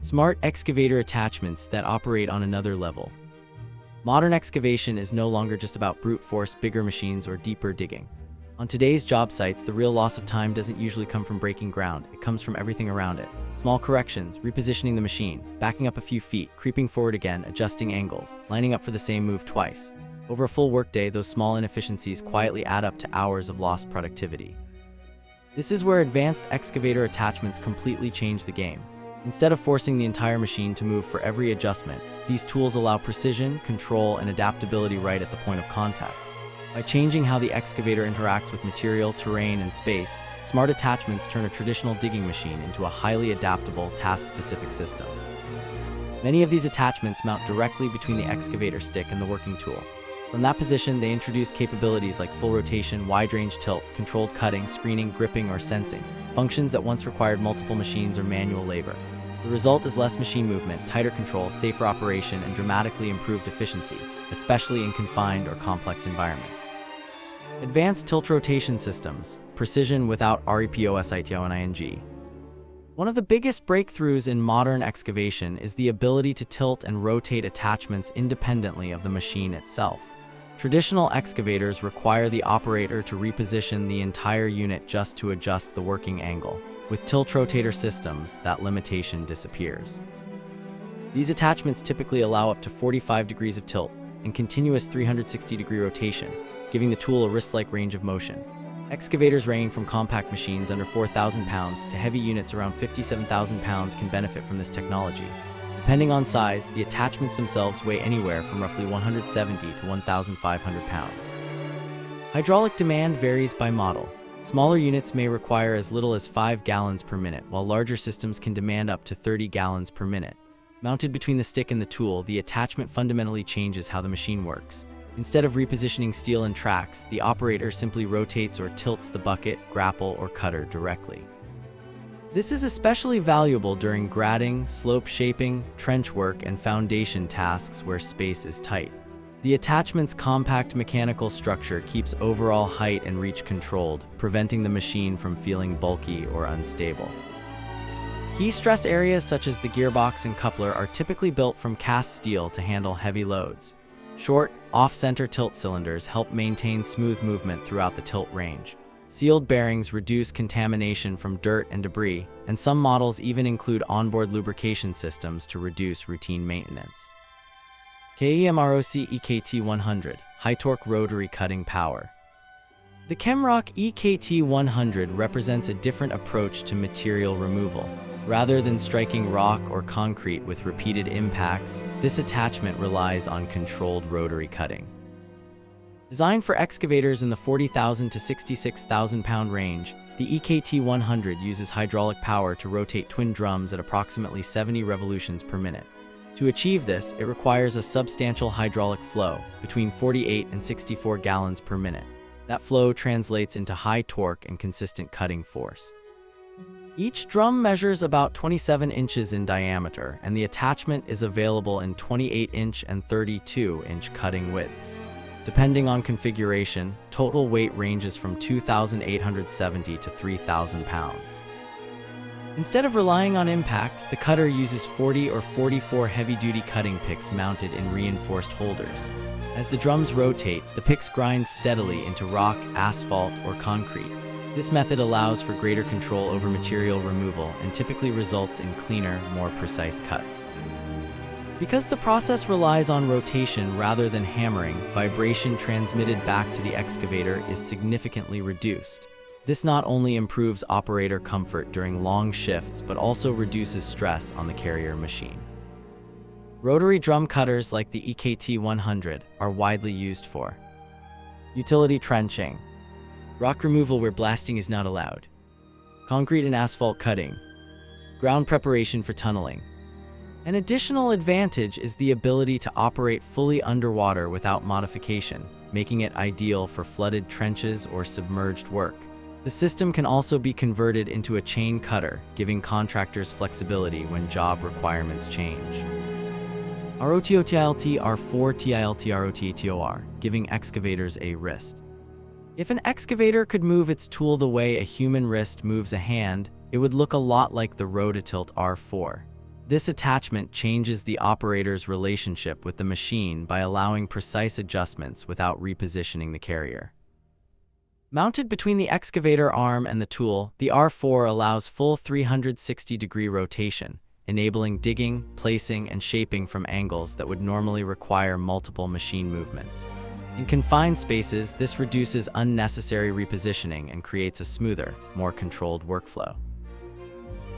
Smart excavator attachments that operate on another level. Modern excavation is no longer just about brute force, bigger machines, or deeper digging. On today's job sites, the real loss of time doesn't usually come from breaking ground, it comes from everything around it. Small corrections, repositioning the machine, backing up a few feet, creeping forward again, adjusting angles, lining up for the same move twice. Over a full workday, those small inefficiencies quietly add up to hours of lost productivity. This is where advanced excavator attachments completely change the game. Instead of forcing the entire machine to move for every adjustment, these tools allow precision, control, and adaptability right at the point of contact. By changing how the excavator interacts with material, terrain, and space, smart attachments turn a traditional digging machine into a highly adaptable, task-specific system. Many of these attachments mount directly between the excavator stick and the working tool. From that position, they introduce capabilities like full rotation, wide-range tilt, controlled cutting, screening, gripping, or sensing, functions that once required multiple machines or manual labor. The result is less machine movement, tighter control, safer operation, and dramatically improved efficiency, especially in confined or complex environments. Advanced tilt rotation systems, precision without repositioning. One of the biggest breakthroughs in modern excavation is the ability to tilt and rotate attachments independently of the machine itself. Traditional excavators require the operator to reposition the entire unit just to adjust the working angle. With Tiltrotator systems, that limitation disappears. These attachments typically allow up to 45 degrees of tilt and continuous 360-degree rotation, giving the tool a wrist-like range of motion. Excavators ranging from compact machines under 4,000 pounds to heavy units around 57,000 pounds can benefit from this technology. Depending on size, the attachments themselves weigh anywhere from roughly 170 to 1,500 pounds. Hydraulic demand varies by model. Smaller units may require as little as 5 gallons per minute, while larger systems can demand up to 30 gallons per minute. Mounted between the stick and the tool, the attachment fundamentally changes how the machine works. Instead of repositioning steel and tracks, the operator simply rotates or tilts the bucket, grapple, or cutter directly. This is especially valuable during grading, slope shaping, trench work, and foundation tasks where space is tight. The attachment's compact mechanical structure keeps overall height and reach controlled, preventing the machine from feeling bulky or unstable. Key stress areas such as the gearbox and coupler are typically built from cast steel to handle heavy loads. Short, off-center tilt cylinders help maintain smooth movement throughout the tilt range. Sealed bearings reduce contamination from dirt and debris, and some models even include onboard lubrication systems to reduce routine maintenance. Kemroc EKT100, high-torque rotary cutting power. The Kemroc EKT100 represents a different approach to material removal. Rather than striking rock or concrete with repeated impacts, this attachment relies on controlled rotary cutting. Designed for excavators in the 40,000 to 66,000 pound range, the EKT100 uses hydraulic power to rotate twin drums at approximately 70 revolutions per minute. To achieve this, it requires a substantial hydraulic flow, between 48 and 64 gallons per minute. That flow translates into high torque and consistent cutting force. Each drum measures about 27 inches in diameter, and the attachment is available in 28-inch and 32-inch cutting widths. Depending on configuration, total weight ranges from 2,870 to 3,000 pounds. Instead of relying on impact, the cutter uses 40 or 44 heavy-duty cutting picks mounted in reinforced holders. As the drums rotate, the picks grind steadily into rock, asphalt, or concrete. This method allows for greater control over material removal and typically results in cleaner, more precise cuts. Because the process relies on rotation rather than hammering, vibration transmitted back to the excavator is significantly reduced. This not only improves operator comfort during long shifts, but also reduces stress on the carrier machine. Rotary drum cutters like the EKT100 are widely used for utility trenching, rock removal where blasting is not allowed, concrete and asphalt cutting, ground preparation for tunneling. An additional advantage is the ability to operate fully underwater without modification, making it ideal for flooded trenches or submerged work. The system can also be converted into a chain cutter, giving contractors flexibility when job requirements change. Rototilt R4 Tilt Rototitor, giving excavators a wrist. If an excavator could move its tool the way a human wrist moves a hand, it would look a lot like the Rototilt R4. This attachment changes the operator's relationship with the machine by allowing precise adjustments without repositioning the carrier. Mounted between the excavator arm and the tool, the R4 allows full 360-degree rotation, enabling digging, placing, and shaping from angles that would normally require multiple machine movements. In confined spaces, this reduces unnecessary repositioning and creates a smoother, more controlled workflow.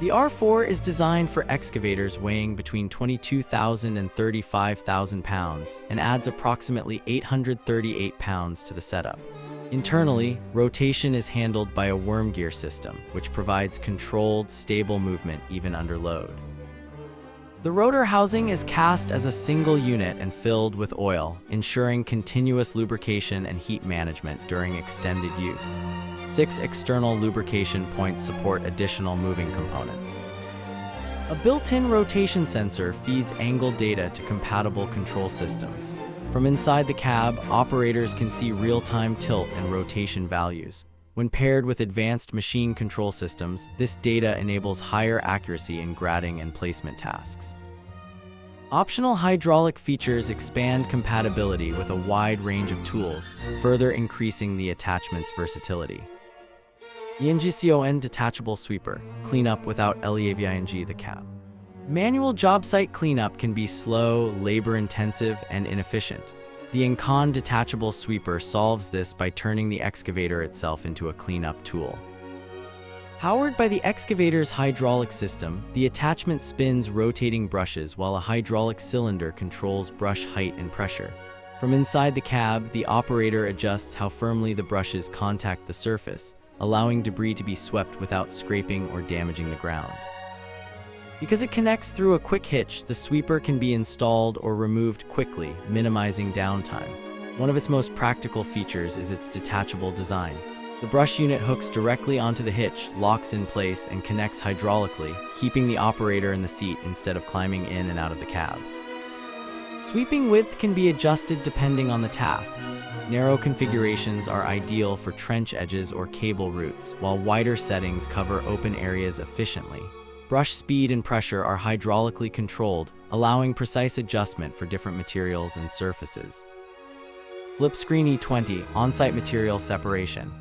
The R4 is designed for excavators weighing between 22,000 and 35,000 pounds and adds approximately 838 pounds to the setup. Internally, rotation is handled by a worm gear system, which provides controlled, stable movement even under load. The rotor housing is cast as a single unit and filled with oil, ensuring continuous lubrication and heat management during extended use. 6 external lubrication points support additional moving components. A built-in rotation sensor feeds angle data to compatible control systems. From inside the cab, operators can see real-time tilt and rotation values. When paired with advanced machine control systems, this data enables higher accuracy in grading and placement tasks. Optional hydraulic features expand compatibility with a wide range of tools, further increasing the attachment's versatility. Engcon Detachable Sweeper, cleanup without leaving the cab. Manual job site cleanup can be slow, labor-intensive, and inefficient. The Engcon Detachable Sweeper solves this by turning the excavator itself into a cleanup tool. Powered by the excavator's hydraulic system, the attachment spins rotating brushes while a hydraulic cylinder controls brush height and pressure. From inside the cab, the operator adjusts how firmly the brushes contact the surface, allowing debris to be swept without scraping or damaging the ground. Because it connects through a quick hitch, the sweeper can be installed or removed quickly, minimizing downtime. One of its most practical features is its detachable design. The brush unit hooks directly onto the hitch, locks in place, and connects hydraulically, keeping the operator in the seat instead of climbing in and out of the cab. Sweeping width can be adjusted depending on the task. Narrow configurations are ideal for trench edges or cable routes, while wider settings cover open areas efficiently. Brush speed and pressure are hydraulically controlled, allowing precise adjustment for different materials and surfaces. Flip Screen E20 on-site material separation.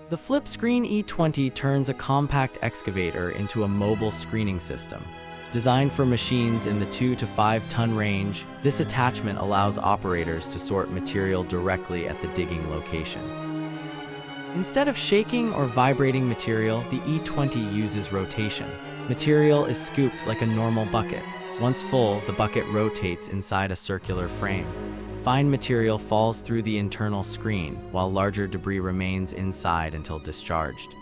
The Flip Screen E20 turns a compact excavator into a mobile screening system. Designed for machines in the 2 to 5 ton range, this attachment allows operators to sort material directly at the digging location. Instead of shaking or vibrating material, the E20 uses rotation. Material is scooped like a normal bucket. Once full, the bucket rotates inside a circular frame. Fine material falls through the internal screen, while larger debris remains inside until discharged.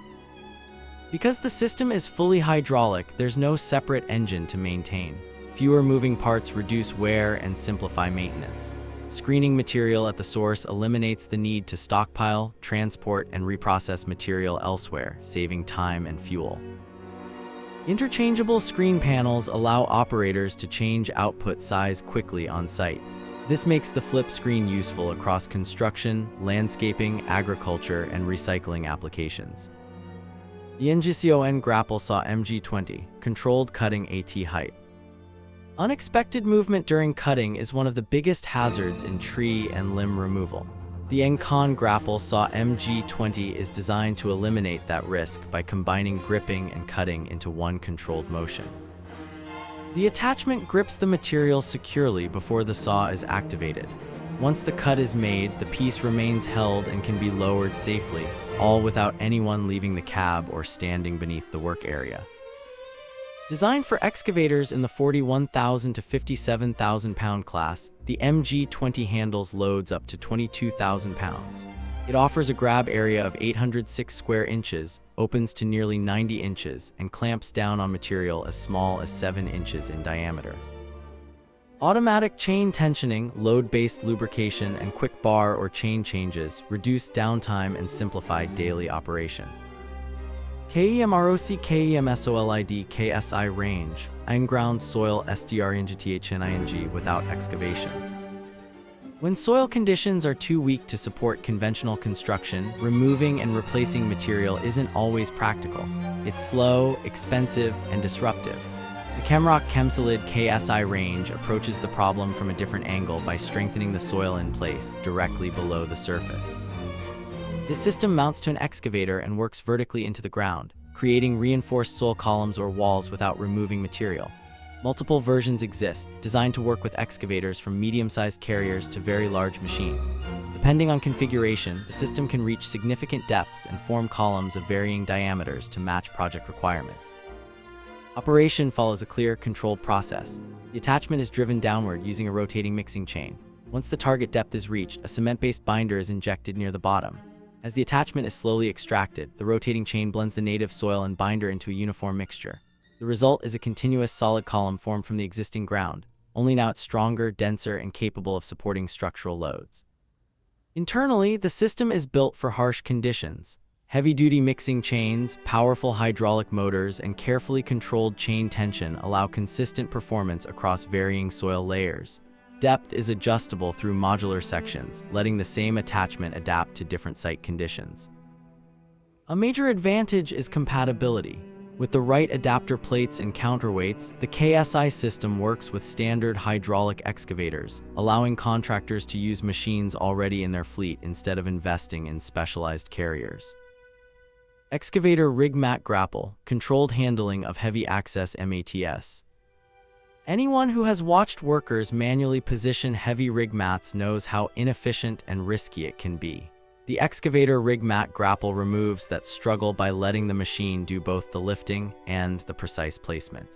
Because the system is fully hydraulic, there's no separate engine to maintain. Fewer moving parts reduce wear and simplify maintenance. Screening material at the source eliminates the need to stockpile, transport, and reprocess material elsewhere, saving time and fuel. Interchangeable screen panels allow operators to change output size quickly on site. This makes the flip screen useful across construction, landscaping, agriculture, and recycling applications. The Engcon Grapple Saw MG20, controlled cutting at height. Unexpected movement during cutting is one of the biggest hazards in tree and limb removal. The Engcon Grapple Saw MG20 is designed to eliminate that risk by combining gripping and cutting into one controlled motion. The attachment grips the material securely before the saw is activated. Once the cut is made, the piece remains held and can be lowered safely, all without anyone leaving the cab or standing beneath the work area. Designed for excavators in the 41,000 to 57,000 pound class, the MG20 handles loads up to 22,000 pounds. It offers a grab area of 806 square inches, opens to nearly 90 inches, and clamps down on material as small as 7 inches in diameter. Automatic chain tensioning, load-based lubrication, and quick bar or chain changes reduce downtime and simplify daily operation. Kemroc EKT100 KSI range, Einground soil SDR without excavation. When soil conditions are too weak to support conventional construction, removing and replacing material isn't always practical. It's slow, expensive, and disruptive. The Kemroc Kemsolid KSI range approaches the problem from a different angle by strengthening the soil in place directly below the surface. This system mounts to an excavator and works vertically into the ground, creating reinforced soil columns or walls without removing material. Multiple versions exist, designed to work with excavators from medium-sized carriers to very large machines. Depending on configuration, the system can reach significant depths and form columns of varying diameters to match project requirements. Operation follows a clear, controlled process. The attachment is driven downward using a rotating mixing chain. Once the target depth is reached, a cement-based binder is injected near the bottom. As the attachment is slowly extracted, the rotating chain blends the native soil and binder into a uniform mixture. The result is a continuous solid column formed from the existing ground, only now it's stronger, denser, and capable of supporting structural loads. Internally, the system is built for harsh conditions. Heavy-duty mixing chains, powerful hydraulic motors, and carefully controlled chain tension allow consistent performance across varying soil layers. Depth is adjustable through modular sections, letting the same attachment adapt to different site conditions. A major advantage is compatibility. With the right adapter plates and counterweights, the KSI system works with standard hydraulic excavators, allowing contractors to use machines already in their fleet instead of investing in specialized carriers. Excavator Rig Mat Grapple, controlled handling of heavy access MATS. Anyone who has watched workers manually position heavy rig mats knows how inefficient and risky it can be. The Excavator Rig Mat Grapple removes that struggle by letting the machine do both the lifting and the precise placement.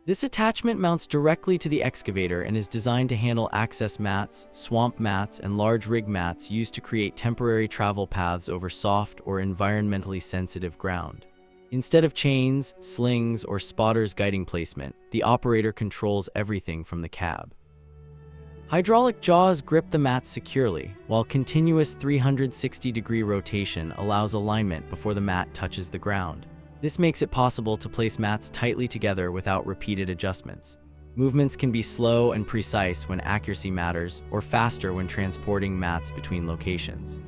This attachment mounts directly to the excavator and is designed to handle access mats, swamp mats, and large rig mats used to create temporary travel paths over soft or environmentally sensitive ground. Instead of chains, slings, or spotters guiding placement, the operator controls everything from the cab. Hydraulic jaws grip the mats securely, while continuous 360-degree rotation allows alignment before the mat touches the ground. This makes it possible to place mats tightly together without repeated adjustments. Movements can be slow and precise when accuracy matters, or faster when transporting mats between locations.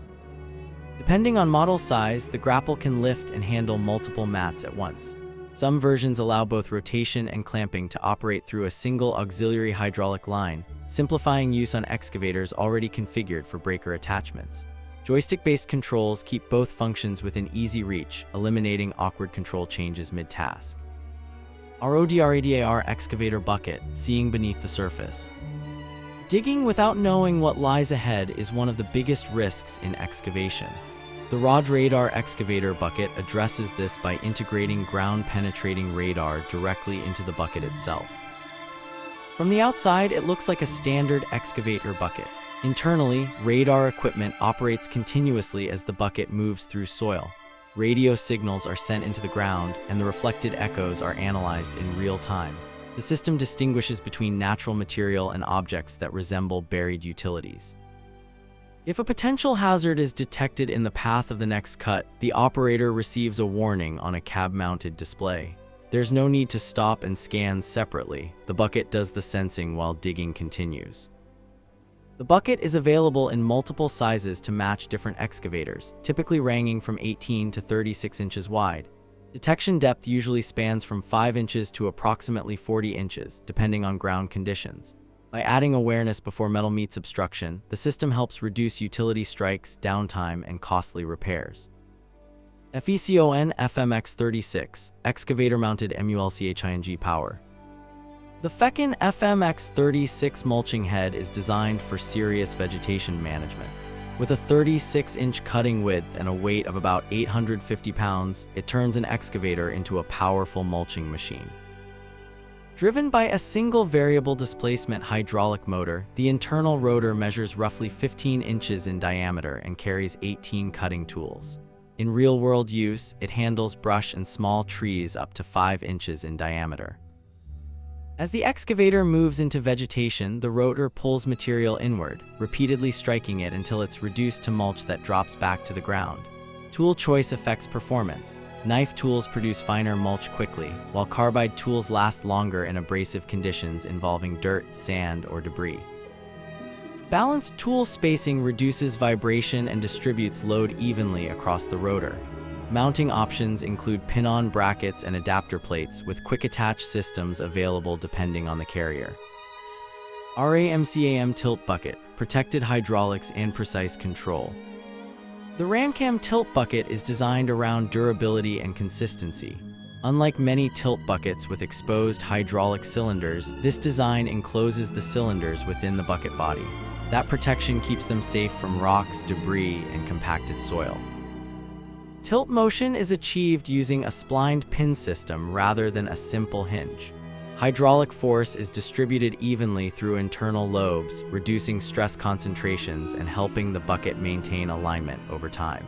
Depending on model size, the grapple can lift and handle multiple mats at once. Some versions allow both rotation and clamping to operate through a single auxiliary hydraulic line, simplifying use on excavators already configured for breaker attachments. Joystick-based controls keep both functions within easy reach, eliminating awkward control changes mid-task. Rodradar excavator bucket, seeing beneath the surface. Digging without knowing what lies ahead is one of the biggest risks in excavation. The Rodradar excavator bucket addresses this by integrating ground-penetrating radar directly into the bucket itself. From the outside, it looks like a standard excavator bucket. Internally, radar equipment operates continuously as the bucket moves through soil. Radio signals are sent into the ground, and the reflected echoes are analyzed in real time. The system distinguishes between natural material and objects that resemble buried utilities. If a potential hazard is detected in the path of the next cut, the operator receives a warning on a cab-mounted display. There's no need to stop and scan separately. The bucket does the sensing while digging continues. The bucket is available in multiple sizes to match different excavators, typically ranging from 18 to 36 inches wide. Detection depth usually spans from 5 inches to approximately 40 inches, depending on ground conditions. By adding awareness before metal meets obstruction, the system helps reduce utility strikes, downtime, and costly repairs. Fecon FMX36, excavator-mounted MULCHING power. The Fecon FMX36 mulching head is designed for serious vegetation management. With a 36-inch cutting width and a weight of about 850 pounds, it turns an excavator into a powerful mulching machine. Driven by a single variable displacement hydraulic motor, the internal rotor measures roughly 15 inches in diameter and carries 18 cutting tools. In real-world use, it handles brush and small trees up to 5 inches in diameter. As the excavator moves into vegetation, the rotor pulls material inward, repeatedly striking it until it's reduced to mulch that drops back to the ground. Tool choice affects performance. Knife tools produce finer mulch quickly, while carbide tools last longer in abrasive conditions involving dirt, sand, or debris. Balanced tool spacing reduces vibration and distributes load evenly across the rotor. Mounting options include pin-on brackets and adapter plates with quick-attach systems available depending on the carrier. RAMCAM tilt bucket, protected hydraulics and precise control. The RAMCAM tilt bucket is designed around durability and consistency. Unlike many tilt buckets with exposed hydraulic cylinders, this design encloses the cylinders within the bucket body. That protection keeps them safe from rocks, debris, and compacted soil. Tilt motion is achieved using a splined pin system rather than a simple hinge. Hydraulic force is distributed evenly through internal lobes, reducing stress concentrations and helping the bucket maintain alignment over time.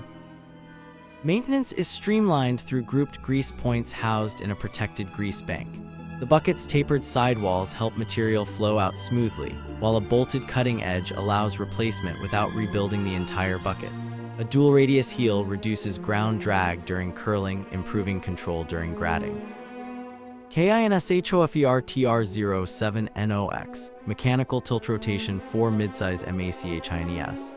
Maintenance is streamlined through grouped grease points housed in a protected grease bank. The bucket's tapered sidewalls help material flow out smoothly, while a bolted cutting edge allows replacement without rebuilding the entire bucket. A dual radius heel reduces ground drag during curling, improving control during gratting. Kinshofer TR07NOX, mechanical tilt rotation for midsize MACHINES.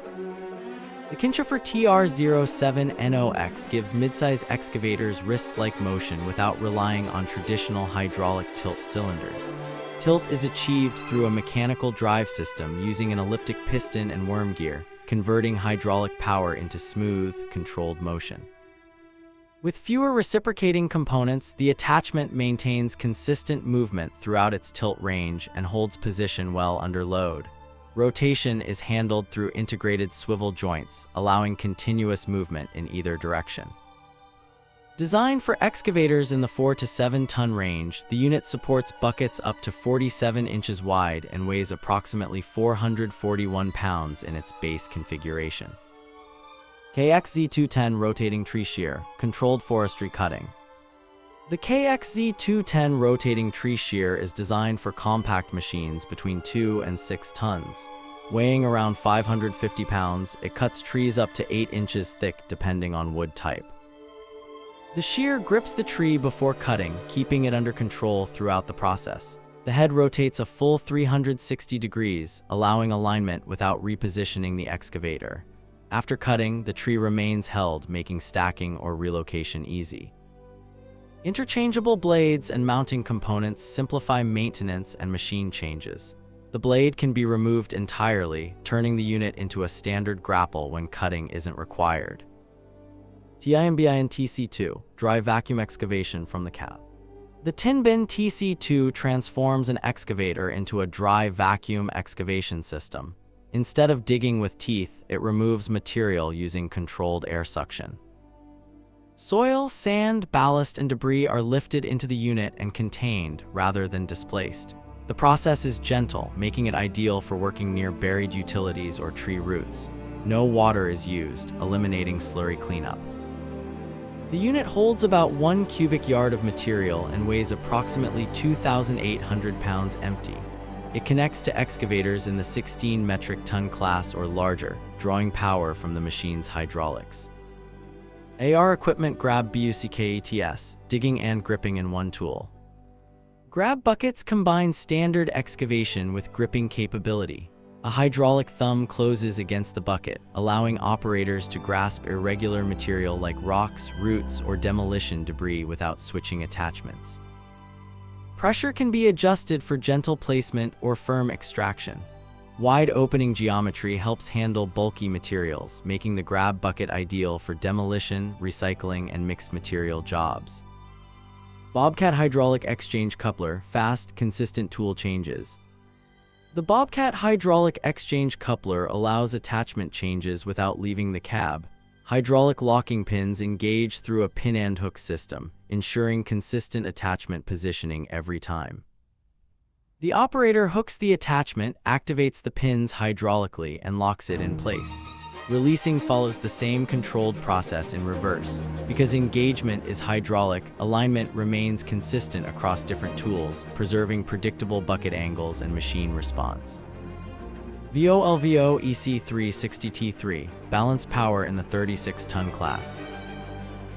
The Kinshofer TR07NOX gives midsize excavators wrist-like motion without relying on traditional hydraulic tilt cylinders. Tilt is achieved through a mechanical drive system using an elliptic piston and worm gear, converting hydraulic power into smooth, controlled motion. With fewer reciprocating components, the attachment maintains consistent movement throughout its tilt range and holds position well under load. Rotation is handled through integrated swivel joints, allowing continuous movement in either direction. Designed for excavators in the 4 to 7 ton range, the unit supports buckets up to 47 inches wide and weighs approximately 441 pounds in its base configuration. KXZ210 rotating tree shear, controlled forestry cutting. The KXZ210 rotating tree shear is designed for compact machines between 2 and 6 tons. Weighing around 550 pounds, it cuts trees up to 8 inches thick depending on wood type. The shear grips the tree before cutting, keeping it under control throughout the process. The head rotates a full 360 degrees, allowing alignment without repositioning the excavator. After cutting, the tree remains held, making stacking or relocation easy. Interchangeable blades and mounting components simplify maintenance and machine changes. The blade can be removed entirely, turning the unit into a standard grapple when cutting isn't required. TinBin TC2, dry vacuum excavation from the cab. The TinBin TC2 transforms an excavator into a dry vacuum excavation system. Instead of digging with teeth, it removes material using controlled air suction. Soil, sand, ballast, and debris are lifted into the unit and contained rather than displaced. The process is gentle, making it ideal for working near buried utilities or tree roots. No water is used, eliminating slurry cleanup. The unit holds about 1 cubic yard of material and weighs approximately 2,800 pounds empty. It connects to excavators in the 16 metric ton class or larger, drawing power from the machine's hydraulics. AR equipment grab buckets, digging and gripping in one tool. Grab buckets combine standard excavation with gripping capability. A hydraulic thumb closes against the bucket, allowing operators to grasp irregular material like rocks, roots, or demolition debris without switching attachments. Pressure can be adjusted for gentle placement or firm extraction. Wide opening geometry helps handle bulky materials, making the grab bucket ideal for demolition, recycling, and mixed material jobs. Bobcat hydraulic exchange coupler, fast, consistent tool changes. The Bobcat hydraulic exchange coupler allows attachment changes without leaving the cab. Hydraulic locking pins engage through a pin and hook system, ensuring consistent attachment positioning every time. The operator hooks the attachment, activates the pins hydraulically, and locks it in place. Releasing follows the same controlled process in reverse. Because engagement is hydraulic, alignment remains consistent across different tools, preserving predictable bucket angles and machine response. Volvo EC360T3, balanced power in the 36-ton class.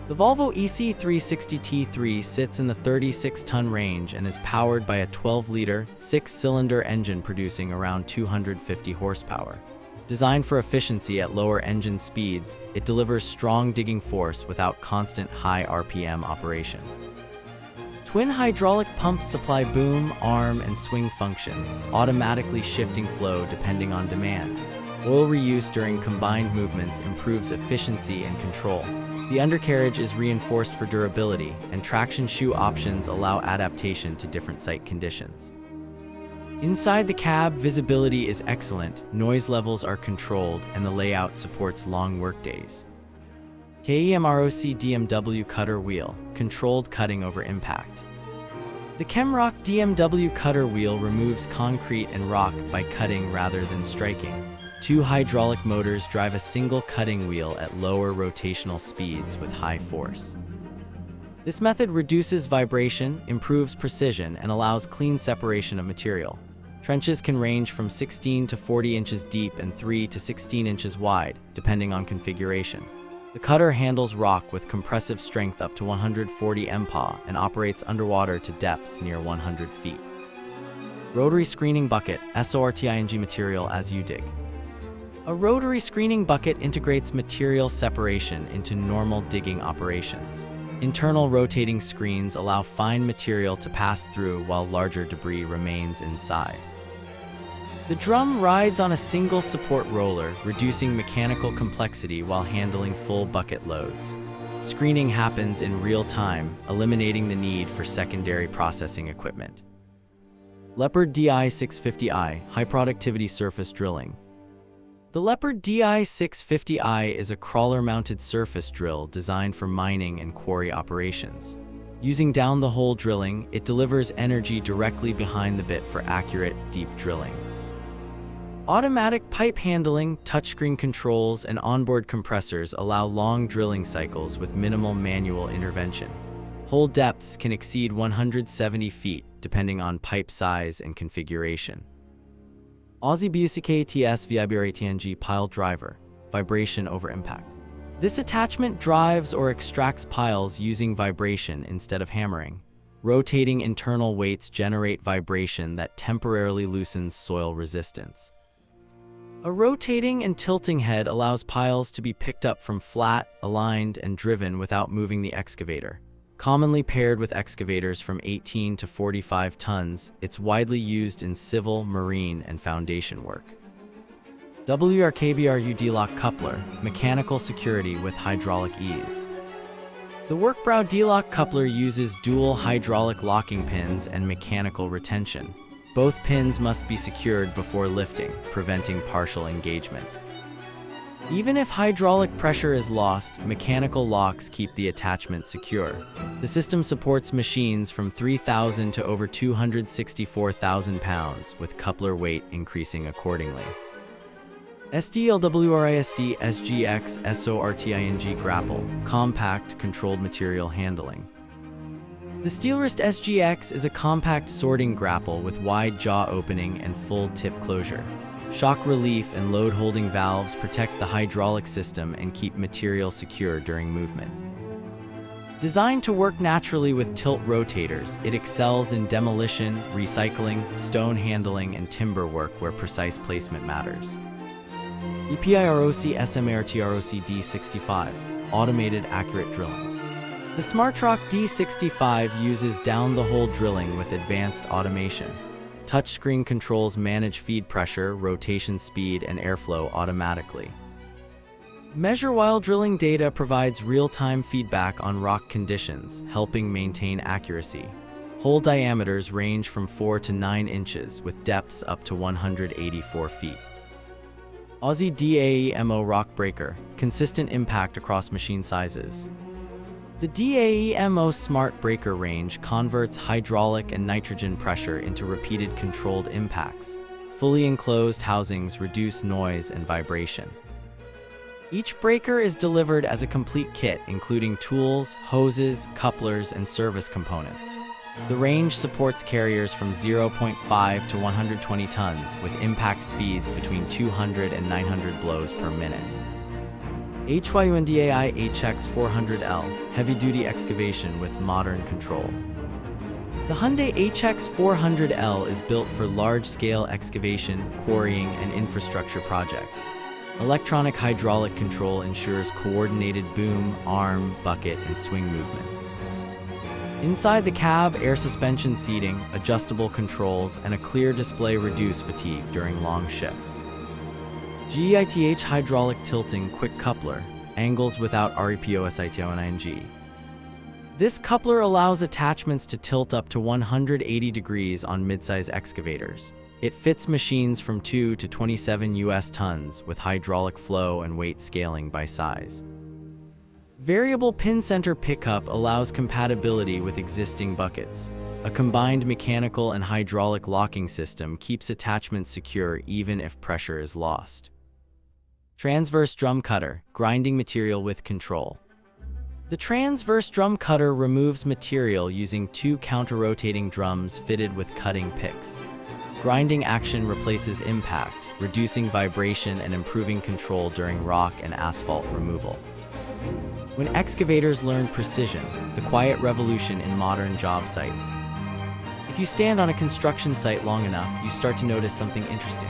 The Volvo EC360T3 sits in the 36-ton range and is powered by a 12-liter, 6-cylinder engine producing around 250 horsepower. Designed for efficiency at lower engine speeds, it delivers strong digging force without constant high RPM operation. Twin hydraulic pumps supply boom, arm, and swing functions, automatically shifting flow depending on demand. Oil reuse during combined movements improves efficiency and control. The undercarriage is reinforced for durability, and traction shoe options allow adaptation to different site conditions. Inside the cab, visibility is excellent, noise levels are controlled, and the layout supports long workdays. Kemroc DMW cutter wheel, controlled cutting over impact. The Kemroc DMW cutter wheel removes concrete and rock by cutting rather than striking. Two hydraulic motors drive a single cutting wheel at lower rotational speeds with high force. This method reduces vibration, improves precision, and allows clean separation of material. Trenches can range from 16 to 40 inches deep and 3 to 16 inches wide, depending on configuration. The cutter handles rock with compressive strength up to 140 MPa and operates underwater to depths near 100 feet. Rotary screening bucket, SORTING material as you dig. A rotary screening bucket integrates material separation into normal digging operations. Internal rotating screens allow fine material to pass through while larger debris remains inside. The drum rides on a single support roller, reducing mechanical complexity while handling full bucket loads. Screening happens in real time, eliminating the need for secondary processing equipment. Leopard DI650i, high productivity surface drilling. The Leopard DI650i is a crawler-mounted surface drill designed for mining and quarry operations. Using down-the-hole drilling, it delivers energy directly behind the bit for accurate, deep drilling. Automatic pipe handling, touchscreen controls, and onboard compressors allow long drilling cycles with minimal manual intervention. Hole depths can exceed 170 feet, depending on pipe size and configuration. Aussie Buckets vibrating pile driver, vibration over impact. This attachment drives or extracts piles using vibration instead of hammering. Rotating internal weights generate vibration that temporarily loosens soil resistance. A rotating and tilting head allows piles to be picked up from flat, aligned, and driven without moving the excavator. Commonly paired with excavators from 18 to 45 tons, it's widely used in civil, marine, and foundation work. werk-brau D-lock coupler, mechanical security with hydraulic ease. The werk-brau D-lock coupler uses dual hydraulic locking pins and mechanical retention. Both pins must be secured before lifting, preventing partial engagement. Even if hydraulic pressure is lost, mechanical locks keep the attachment secure. The system supports machines from 3,000 to over 264,000 pounds, with coupler weight increasing accordingly. Steelwrist SGX SORTING Grapple, compact, controlled material handling. The Steelwrist SGX is a compact sorting grapple with wide jaw opening and full tip closure. Shock relief and load-holding valves protect the hydraulic system and keep material secure during movement. Designed to work naturally with tilt rotators, it excels in demolition, recycling, stone handling, and timber work where precise placement matters. Epiroc SmartROC D65, automated accurate drilling. The SmartROC D65 uses down-the-hole drilling with advanced automation. Touchscreen controls manage feed pressure, rotation speed, and airflow automatically. Measure while drilling data provides real-time feedback on rock conditions, helping maintain accuracy. Hole diameters range from 4 to 9 inches, with depths up to 184 feet. Aussie DAEMO rock breaker, consistent impact across machine sizes. The DAEMO Smart Breaker range converts hydraulic and nitrogen pressure into repeated controlled impacts. Fully enclosed housings reduce noise and vibration. Each breaker is delivered as a complete kit, including tools, hoses, couplers, and service components. The range supports carriers from 0.5 to 120 tons, with impact speeds between 200 and 900 blows per minute. Hyundai HX400L, heavy-duty excavation with modern control. The Hyundai HX400L is built for large-scale excavation, quarrying, and infrastructure projects. Electronic hydraulic control ensures coordinated boom, arm, bucket, and swing movements. Inside the cab, air suspension seating, adjustable controls, and a clear display reduce fatigue during long shifts. Geith hydraulic tilting quick coupler, angles without REPOSITONING. This coupler allows attachments to tilt up to 180 degrees on midsize excavators. It fits machines from 2 to 27 US tons with hydraulic flow and weight scaling by size. Variable pin center pickup allows compatibility with existing buckets. A combined mechanical and hydraulic locking system keeps attachments secure even if pressure is lost. Transverse drum cutter, grinding material with control. The transverse drum cutter removes material using 2 counter-rotating drums fitted with cutting picks. Grinding action replaces impact, reducing vibration and improving control during rock and asphalt removal. When excavators learn precision, the quiet revolution in modern job sites. If you stand on a construction site long enough, you start to notice something interesting.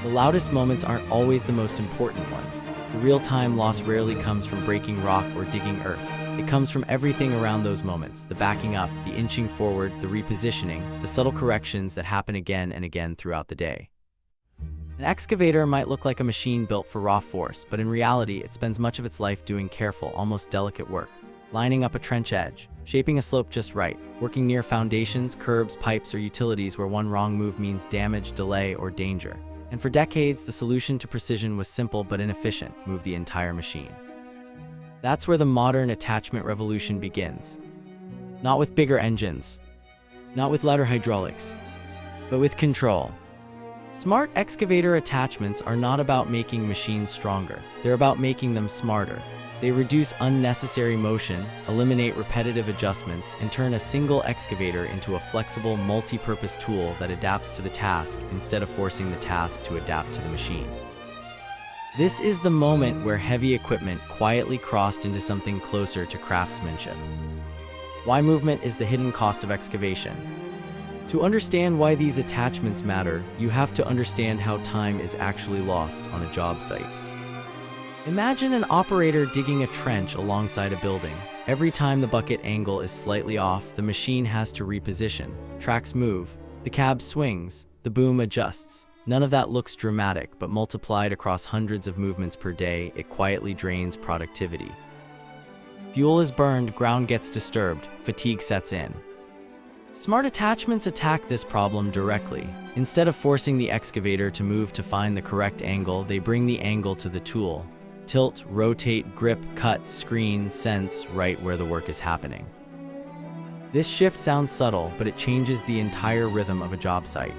The loudest moments aren't always the most important ones. The real-time loss rarely comes from breaking rock or digging earth. It comes from everything around those moments: the backing up, the inching forward, the repositioning, the subtle corrections that happen again and again throughout the day. An excavator might look like a machine built for raw force, but in reality, it spends much of its life doing careful, almost delicate work. Lining up a trench edge, shaping a slope just right, working near foundations, curbs, pipes, or utilities where one wrong move means damage, delay, or danger. And for decades, the solution to precision was simple but inefficient: move the entire machine. That's where the modern attachment revolution begins. Not with bigger engines, not with louder hydraulics, but with control. Smart excavator attachments are not about making machines stronger, they're about making them smarter. They reduce unnecessary motion, eliminate repetitive adjustments, and turn a single excavator into a flexible, multi-purpose tool that adapts to the task instead of forcing the task to adapt to the machine. This is the moment where heavy equipment quietly crossed into something closer to craftsmanship. Why movement is the hidden cost of excavation. To understand why these attachments matter, you have to understand how time is actually lost on a job site. Imagine an operator digging a trench alongside a building. Every time the bucket angle is slightly off, the machine has to reposition. Tracks move, the cab swings, the boom adjusts. None of that looks dramatic, but multiplied across hundreds of movements per day, it quietly drains productivity. Fuel is burned, ground gets disturbed, fatigue sets in. Smart attachments attack this problem directly. Instead of forcing the excavator to move to find the correct angle, they bring the angle to the tool. Tilt, rotate, grip, cut, screen, sense, right where the work is happening. This shift sounds subtle, but it changes the entire rhythm of a job site.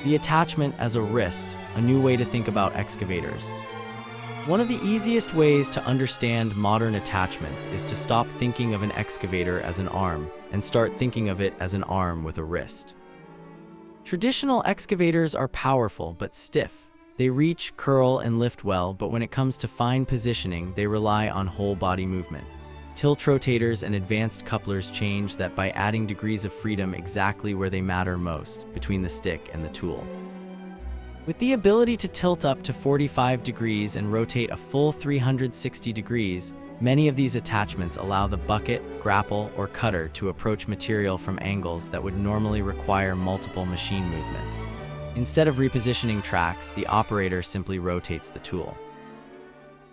The attachment as a wrist, a new way to think about excavators. One of the easiest ways to understand modern attachments is to stop thinking of an excavator as an arm and start thinking of it as an arm with a wrist. Traditional excavators are powerful but stiff. They reach, curl, and lift well, but when it comes to fine positioning, they rely on whole body movement. Tiltrotators and advanced couplers change that by adding degrees of freedom exactly where they matter most, between the stick and the tool. With the ability to tilt up to 45 degrees and rotate a full 360 degrees, many of these attachments allow the bucket, grapple, or cutter to approach material from angles that would normally require multiple machine movements. Instead of repositioning tracks, the operator simply rotates the tool.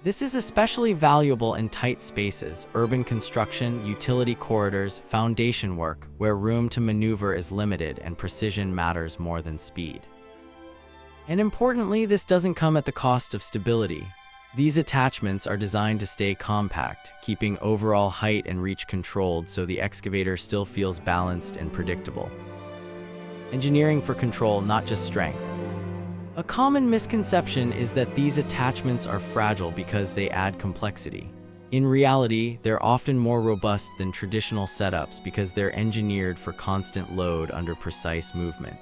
This is especially valuable in tight spaces, urban construction, utility corridors, foundation work, where room to maneuver is limited and precision matters more than speed. And importantly, this doesn't come at the cost of stability. These attachments are designed to stay compact, keeping overall height and reach controlled so the excavator still feels balanced and predictable. Engineering for control, not just strength. A common misconception is that these attachments are fragile because they add complexity. In reality, they're often more robust than traditional setups because they're engineered for constant load under precise movement.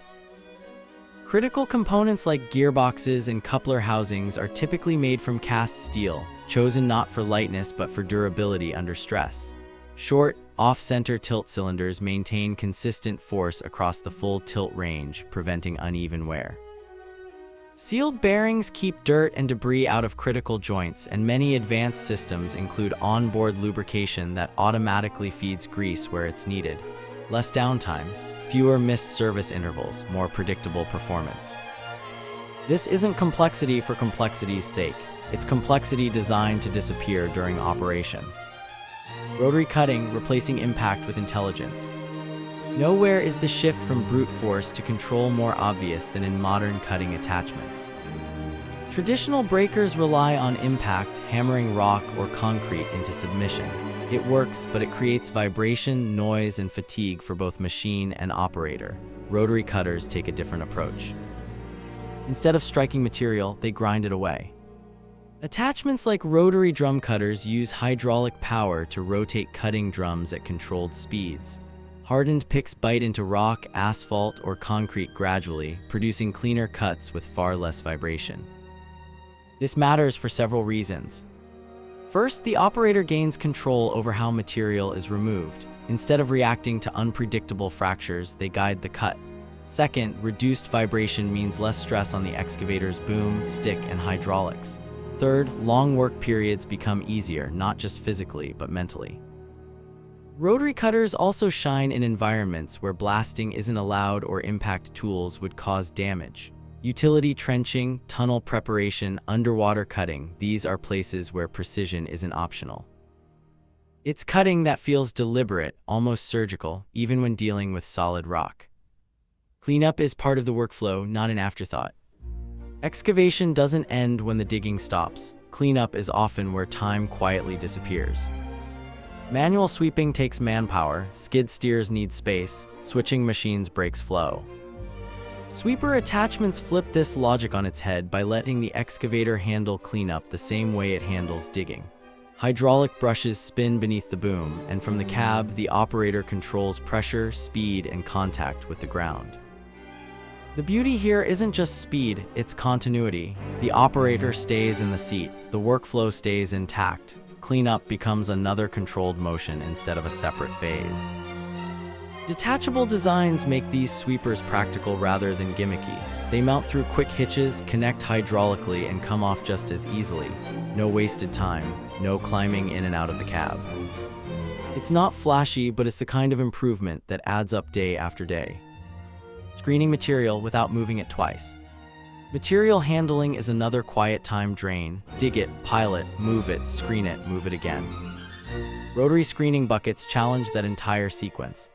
Critical components like gearboxes and coupler housings are typically made from cast steel, chosen not for lightness but for durability under stress. Short, Off-center tilt cylinders maintain consistent force across the full tilt range, preventing uneven wear. Sealed bearings keep dirt and debris out of critical joints, and many advanced systems include onboard lubrication that automatically feeds grease where it's needed. Less downtime, fewer missed service intervals, more predictable performance. This isn't complexity for complexity's sake. It's complexity designed to disappear during operation. Rotary cutting, replacing impact with intelligence. Nowhere is the shift from brute force to control more obvious than in modern cutting attachments. Traditional breakers rely on impact, hammering rock or concrete into submission. It works, but it creates vibration, noise, and fatigue for both machine and operator. Rotary cutters take a different approach. Instead of striking material, they grind it away. Attachments like rotary drum cutters use hydraulic power to rotate cutting drums at controlled speeds. Hardened picks bite into rock, asphalt, or concrete gradually, producing cleaner cuts with far less vibration. This matters for several reasons. First, the operator gains control over how material is removed. Instead of reacting to unpredictable fractures, they guide the cut. Second, reduced vibration means less stress on the excavator's boom, stick, and hydraulics. Third, long work periods become easier, not just physically, but mentally. Rotary cutters also shine in environments where blasting isn't allowed or impact tools would cause damage. Utility trenching, tunnel preparation, underwater cutting, these are places where precision isn't optional. It's cutting that feels deliberate, almost surgical, even when dealing with solid rock. Cleanup is part of the workflow, not an afterthought. Excavation doesn't end when the digging stops. Cleanup is often where time quietly disappears. Manual sweeping takes manpower, skid steers need space, switching machines breaks flow. Sweeper attachments flip this logic on its head by letting the excavator handle cleanup the same way it handles digging. Hydraulic brushes spin beneath the boom, and from the cab, the operator controls pressure, speed, and contact with the ground. The beauty here isn't just speed, it's continuity. The operator stays in the seat, the workflow stays intact. Cleanup becomes another controlled motion instead of a separate phase. Detachable designs make these sweepers practical rather than gimmicky. They mount through quick hitches, connect hydraulically, and come off just as easily. No wasted time, no climbing in and out of the cab. It's not flashy, but it's the kind of improvement that adds up day after day. Screening material without moving it twice. Material handling is another quiet time drain. Dig it, pile it, move it, screen it, move it again. Rotary screening buckets challenge that entire sequence.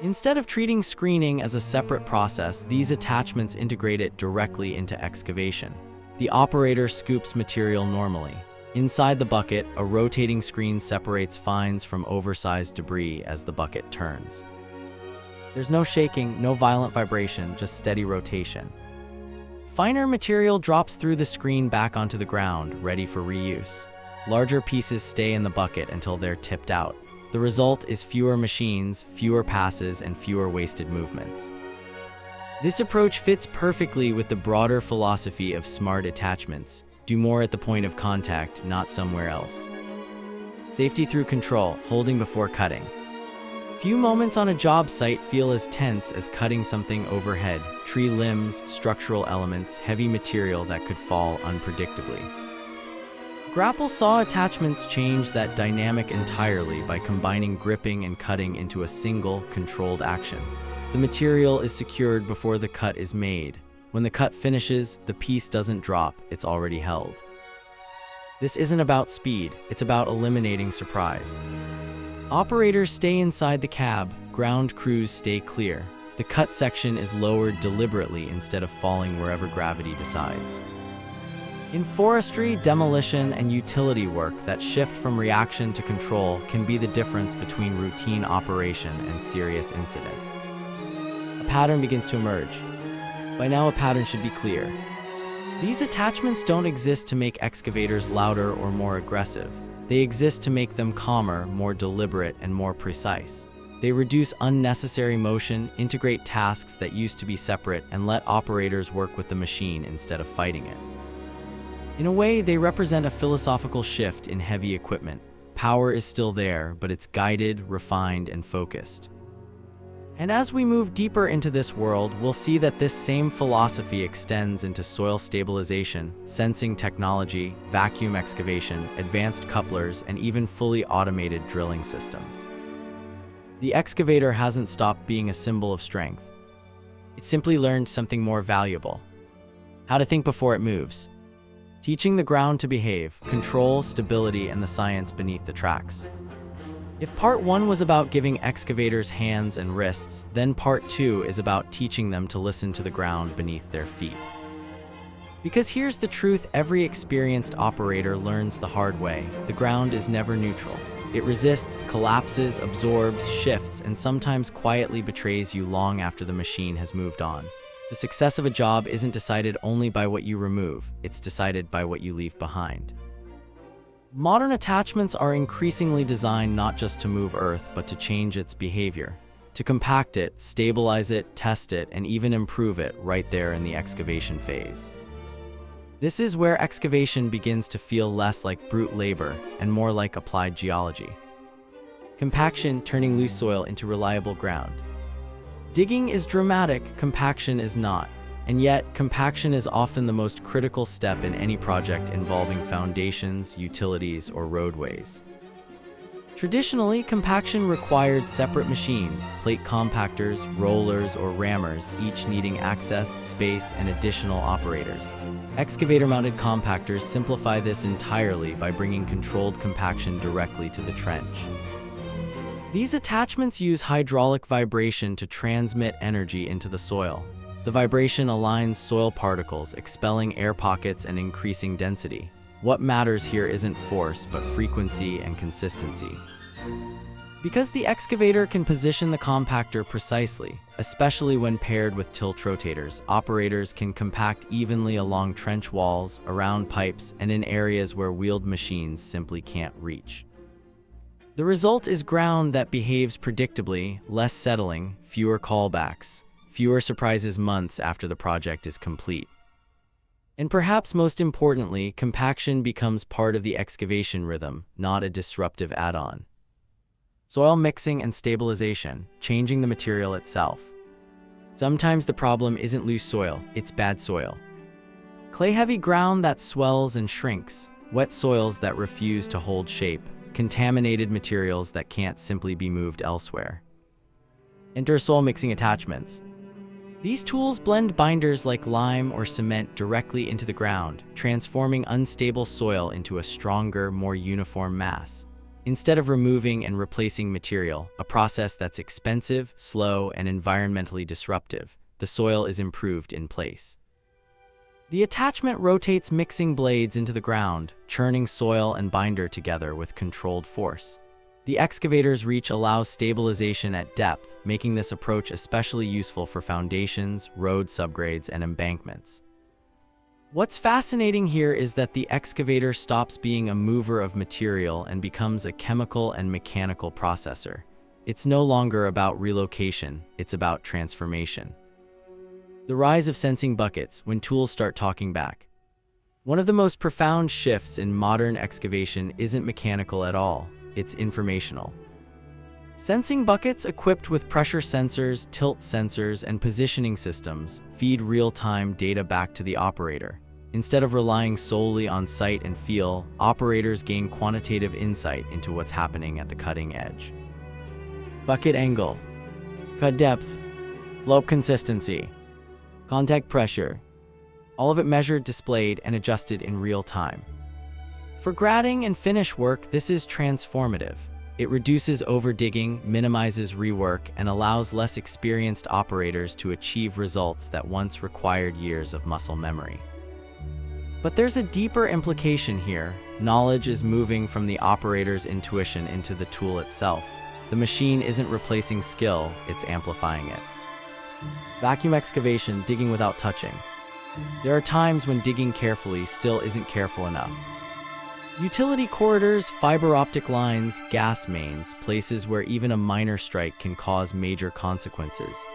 Instead of treating screening as a separate process, these attachments integrate it directly into excavation. The operator scoops material normally. Inside the bucket, a rotating screen separates fines from oversized debris as the bucket turns. There's no shaking, no violent vibration, just steady rotation. Finer material drops through the screen back onto the ground, ready for reuse. Larger pieces stay in the bucket until they're tipped out. The result is fewer machines, fewer passes, and fewer wasted movements. This approach fits perfectly with the broader philosophy of smart attachments. Do more at the point of contact, not somewhere else. Safety through control, holding before cutting. Few moments on a job site feel as tense as cutting something overhead. Tree limbs, structural elements, heavy material that could fall unpredictably. Grapple saw attachments change that dynamic entirely by combining gripping and cutting into a single, controlled action. The material is secured before the cut is made. When the cut finishes, the piece doesn't drop, it's already held. This isn't about speed, it's about eliminating surprise. Operators stay inside the cab, ground crews stay clear. The cut section is lowered deliberately instead of falling wherever gravity decides. In forestry, demolition, and utility work, that shift from reaction to control can be the difference between routine operation and serious incident. A pattern begins to emerge. By now, a pattern should be clear. These attachments don't exist to make excavators louder or more aggressive. They exist to make them calmer, more deliberate, and more precise. They reduce unnecessary motion, integrate tasks that used to be separate, and let operators work with the machine instead of fighting it. In a way, they represent a philosophical shift in heavy equipment. power is still there, but it's guided, refined, and focused. And as we move deeper into this world, we'll see that this same philosophy extends into soil stabilization, sensing technology, vacuum excavation, advanced couplers, and even fully automated drilling systems. The excavator hasn't stopped being a symbol of strength. It simply learned something more valuable: how to think before it moves, teaching the ground to behave, control, stability, and the science beneath the tracks. If part 1 was about giving excavators hands and wrists, then part 2 is about teaching them to listen to the ground beneath their feet. Because here's the truth: every experienced operator learns the hard way. The ground is never neutral. It resists, collapses, absorbs, shifts, and sometimes quietly betrays you long after the machine has moved on. The success of a job isn't decided only by what you remove, it's decided by what you leave behind. Modern attachments are increasingly designed not just to move earth, but to change its behavior, to compact it, stabilize it, test it, and even improve it right there in the excavation phase. This is where excavation begins to feel less like brute labor and more like applied geology. Compaction, turning loose soil into reliable ground. Digging is dramatic, compaction is not. And yet, compaction is often the most critical step in any project involving foundations, utilities, or roadways. Traditionally, compaction required separate machines, plate compactors, rollers, or rammers, each needing access, space, and additional operators. Excavator-mounted compactors simplify this entirely by bringing controlled compaction directly to the trench. These attachments use hydraulic vibration to transmit energy into the soil. The vibration aligns soil particles, expelling air pockets and increasing density. What matters here isn't force, but frequency and consistency. Because the excavator can position the compactor precisely, especially when paired with tiltrotators, operators can compact evenly along trench walls, around pipes, and in areas where wheeled machines simply can't reach. The result is ground that behaves predictably, less settling, fewer callbacks, fewer surprises months after the project is complete. And perhaps most importantly, compaction becomes part of the excavation rhythm, not a disruptive add-on. Soil mixing and stabilization, changing the material itself. Sometimes the problem isn't loose soil, it's bad soil. Clay-heavy ground that swells and shrinks, wet soils that refuse to hold shape, contaminated materials that can't simply be moved elsewhere. Enter soil mixing attachments. These tools blend binders like lime or cement directly into the ground, transforming unstable soil into a stronger, more uniform mass. Instead of removing and replacing material, a process that's expensive, slow, and environmentally disruptive, the soil is improved in place. The attachment rotates mixing blades into the ground, churning soil and binder together with controlled force. The excavator's reach allows stabilization at depth, making this approach especially useful for foundations, road subgrades, and embankments. What's fascinating here is that the excavator stops being a mover of material and becomes a chemical and mechanical processor. It's no longer about relocation, it's about transformation. The rise of sensing buckets, when tools start talking back. One of the most profound shifts in modern excavation isn't mechanical at all, it's informational. Sensing buckets equipped with pressure sensors, tilt sensors, and positioning systems feed real-time data back to the operator. Instead of relying solely on sight and feel, operators gain quantitative insight into what's happening at the cutting edge. Bucket angle, cut depth, slope consistency, contact pressure, all of it measured, displayed, and adjusted in real time. For grading and finish work, this is transformative. It reduces overdigging, minimizes rework, and allows less experienced operators to achieve results that once required years of muscle memory. But there's a deeper implication here. Knowledge is moving from the operator's intuition into the tool itself. The machine isn't replacing skill, it's amplifying it. Vacuum excavation, digging without touching. There are times when digging carefully still isn't careful enough. Utility corridors, fiber optic lines, gas mains, places where even a minor strike can cause major consequences.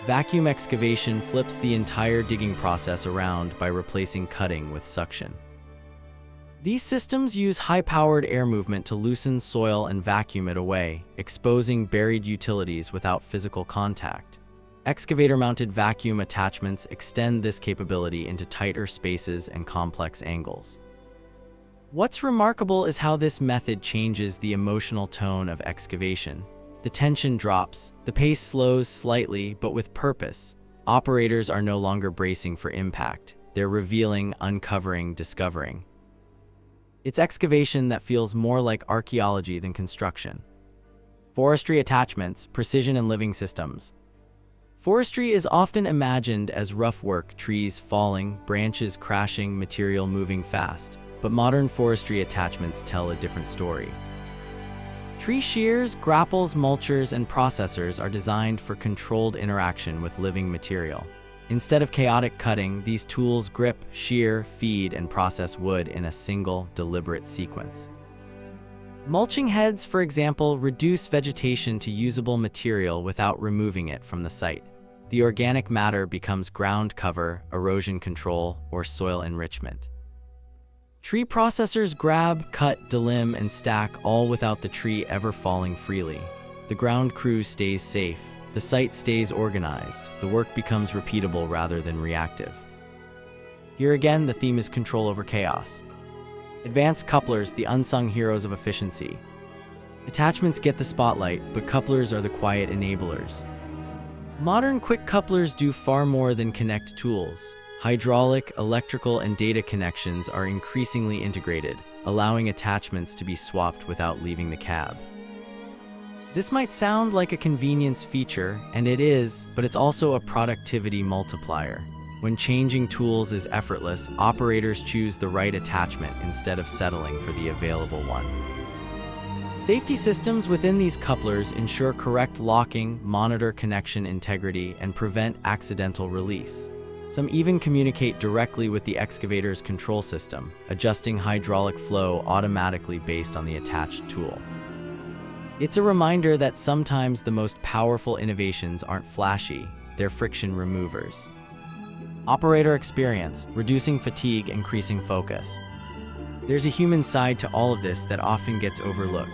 Vacuum excavation flips the entire digging process around by replacing cutting with suction. These systems use high-powered air movement to loosen soil and vacuum it away, exposing buried utilities without physical contact. Excavator-mounted vacuum attachments extend this capability into tighter spaces and complex angles. What's remarkable is how this method changes the emotional tone of excavation. The tension drops, the pace slows slightly, but with purpose. Operators are no longer bracing for impact. They're revealing, uncovering, discovering. It's excavation that feels more like archaeology than construction. Forestry attachments, precision and living systems. Forestry is often imagined as rough work, trees falling, branches crashing, material moving fast. But modern forestry attachments tell a different story. Tree shears, grapples, mulchers, and processors are designed for controlled interaction with living material. Instead of chaotic cutting, these tools grip, shear, feed, and process wood in a single, deliberate sequence. Mulching heads, for example, reduce vegetation to usable material without removing it from the site. The organic matter becomes ground cover, erosion control, or soil enrichment. Tree processors grab, cut, delimb, and stack, all without the tree ever falling freely. The ground crew stays safe. The site stays organized. The work becomes repeatable rather than reactive. Here again, the theme is control over chaos. Advanced couplers, the unsung heroes of efficiency. Attachments get the spotlight, but couplers are the quiet enablers. Modern quick couplers do far more than connect tools. Hydraulic, electrical, and data connections are increasingly integrated, allowing attachments to be swapped without leaving the cab. This might sound like a convenience feature, and it is, but it's also a productivity multiplier. When changing tools is effortless, operators choose the right attachment instead of settling for the available one. Safety systems within these couplers ensure correct locking, monitor connection integrity, and prevent accidental release. Some even communicate directly with the excavator's control system, adjusting hydraulic flow automatically based on the attached tool. It's a reminder that sometimes the most powerful innovations aren't flashy, they're friction removers. Operator experience, reducing fatigue, increasing focus. There's a human side to all of this that often gets overlooked.